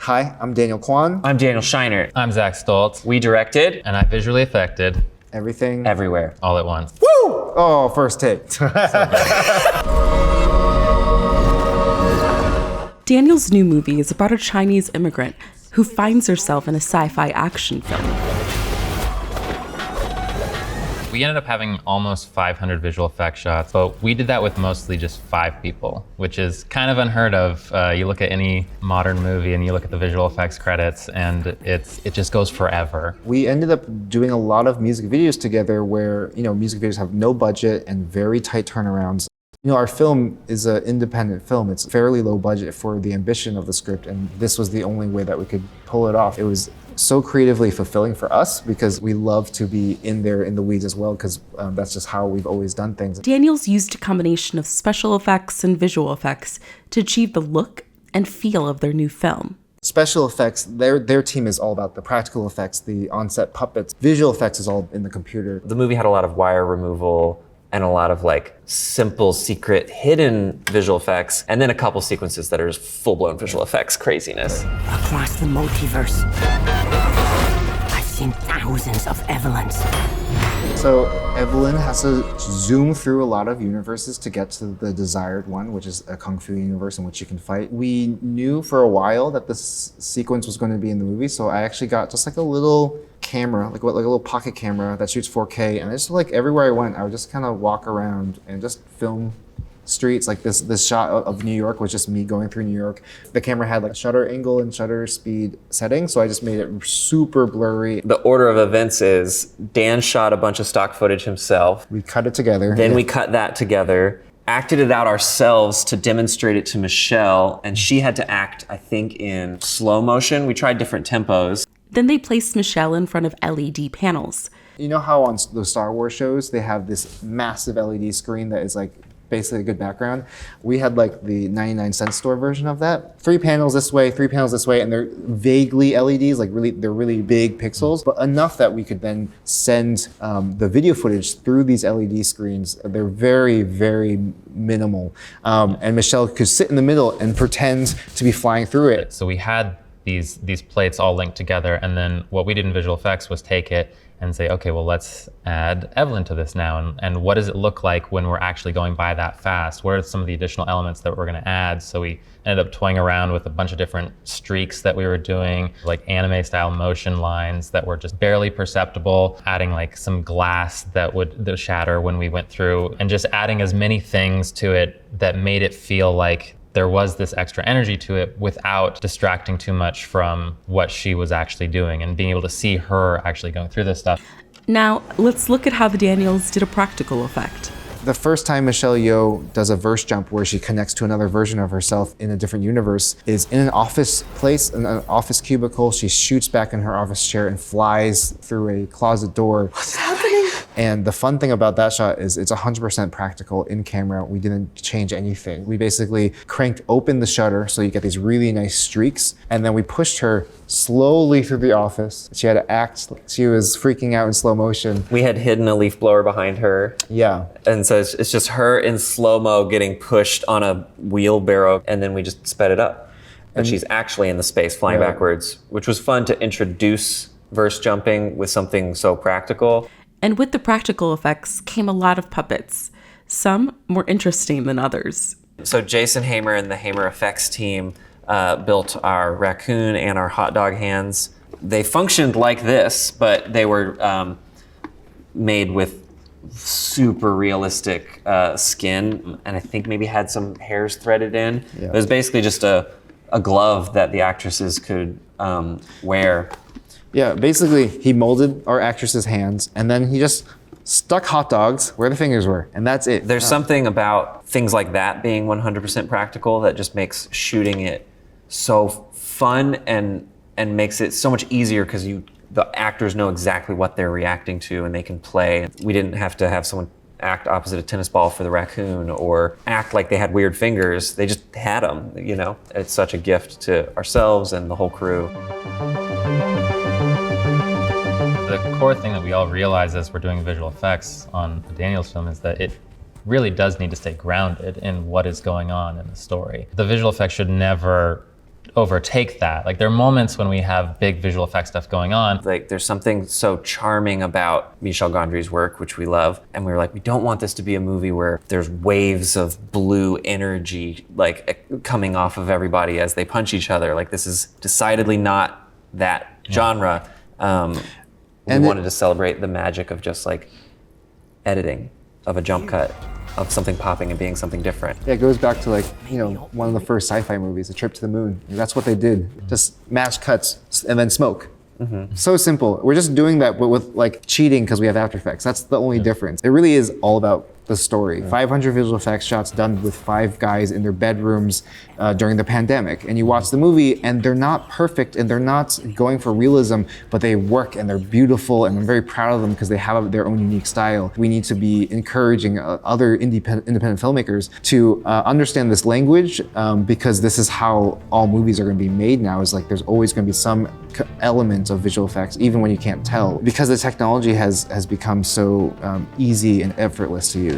Hi, I'm Daniel Kwan. I'm Daniel Scheinert. I'm Zak Stoltz. We directed And I visually affected Everything. Everywhere. all at once. Woo! Oh, first take. Daniel's new movie is about a Chinese immigrant who finds herself in a sci-fi action film. We ended up having almost 500 visual effects shots, but we did that with mostly just 5 people, which is kind of unheard of. You look at any modern movie and you look at the visual effects credits and it just goes forever. We ended up doing a lot of music videos together where, music videos have no budget and very tight turnarounds. Our film is an independent film. It's fairly low budget for the ambition of the script, and this was the only way that we could pull it off. It was so creatively fulfilling for us because we love to be in there in the weeds as well, because that's just how we've always done things. Daniels used a combination of special effects and visual effects to achieve the look and feel of their new film. Special effects, their team is all about the practical effects, the on-set puppets. Visual effects is all in the computer. The movie had a lot of wire removal and a lot of simple, secret, hidden visual effects, and then a couple sequences that are just full-blown visual effects craziness. Across the multiverse, I've seen thousands of Evelyns. So Evelyn has to zoom through a lot of universes to get to the desired one, which is a kung fu universe in which you can fight. We knew for a while that this sequence was going to be in the movie, so I actually got just a little camera, like a little pocket camera that shoots 4K, and I just everywhere I went, I would just kind of walk around and just film streets. This shot of New York was just me going through New York. The camera had a shutter angle and shutter speed setting, so I just made it super blurry. The order of events is Dan shot a bunch of stock footage himself. We cut it together. Then we cut that together, acted it out ourselves to demonstrate it to Michelle, and she had to act, I think, in slow motion. We tried different tempos. Then they placed Michelle in front of LED panels. You know how on the Star Wars shows, they have this massive LED screen that is basically a good background? We had the 99-cent store version of that. 3 panels this way, 3 panels this way, and they're vaguely LEDs, they're really big pixels, but enough that we could then send the video footage through these LED screens. They're very, very minimal. And Michelle could sit in the middle and pretend to be flying through it. So we had these plates all linked together, and then what we did in visual effects was take it and say, okay, well, let's add Evelyn to this now, and what does it look like when we're actually going by that fast? What are some of the additional elements that we're going to add? So we ended up toying around with a bunch of different streaks that we were doing, anime style motion lines that were just barely perceptible, adding some glass that would shatter when we went through, and just adding as many things to it that made it feel like there was this extra energy to it without distracting too much from what she was actually doing and being able to see her actually going through this stuff. Now, let's look at how the Daniels did a practical effect. The first time Michelle Yeoh does a verse jump where she connects to another version of herself in a different universe is in an office place, in an office cubicle. She shoots back in her office chair and flies through a closet door. What's happening? And the fun thing about that shot is it's 100% practical in camera. We didn't change anything. We basically cranked open the shutter so you get these really nice streaks, and then we pushed her slowly through the office. She had to act like she was freaking out in slow motion. We had hidden a leaf blower behind her. Yeah. And so it's just her in slow-mo getting pushed on a wheelbarrow, and then we just sped it up. And she's actually in the space flying backwards, which was fun to introduce verse jumping with something so practical. And with the practical effects came a lot of puppets, some more interesting than others. So Jason Hamer and the Hamer Effects team built our raccoon and our hot dog hands. They functioned like this, but they were made with super realistic skin, and I think maybe had some hairs threaded in. Yeah. It was basically just a glove that the actresses could wear. Yeah, basically he molded our actress's hands and then he just stuck hot dogs where the fingers were, and that's it. There's something about things like that being 100% practical that just makes shooting it so fun and makes it so much easier because the actors know exactly what they're reacting to and they can play. We didn't have to have someone act opposite a tennis ball for the raccoon or act like they had weird fingers. They just had them, It's such a gift to ourselves and the whole crew. The core thing that we all realize as we're doing visual effects on the Daniels film is that it really does need to stay grounded in what is going on in the story. The visual effects should never overtake that. Like there are moments when we have big visual effects stuff going on. Like there's something so charming about Michel Gondry's work, which we love. And we were like, we don't want this to be a movie where there's waves of blue energy like coming off of everybody as they punch each other. Like this is decidedly not that genre. We wanted to celebrate the magic of just like editing, of a jump cut, of something popping and being something different. Yeah, it goes back to like, you know, one of the first sci-fi movies, A Trip to the Moon. That's what they did. Just mass cuts and then smoke. So simple. We're just doing that but with like cheating because we have After Effects. That's the only difference. It really is all about the story. 500 visual effects shots done with 5 guys in their bedrooms during the pandemic. And you watch the movie and they're not perfect and they're not going for realism, but they work and they're beautiful and I'm very proud of them because they have their own unique style. We need to be encouraging other independent filmmakers to understand this language because this is how all movies are going to be made now, is like there's always going to be some element of visual effects, even when you can't tell, because the technology has become so easy and effortless to use.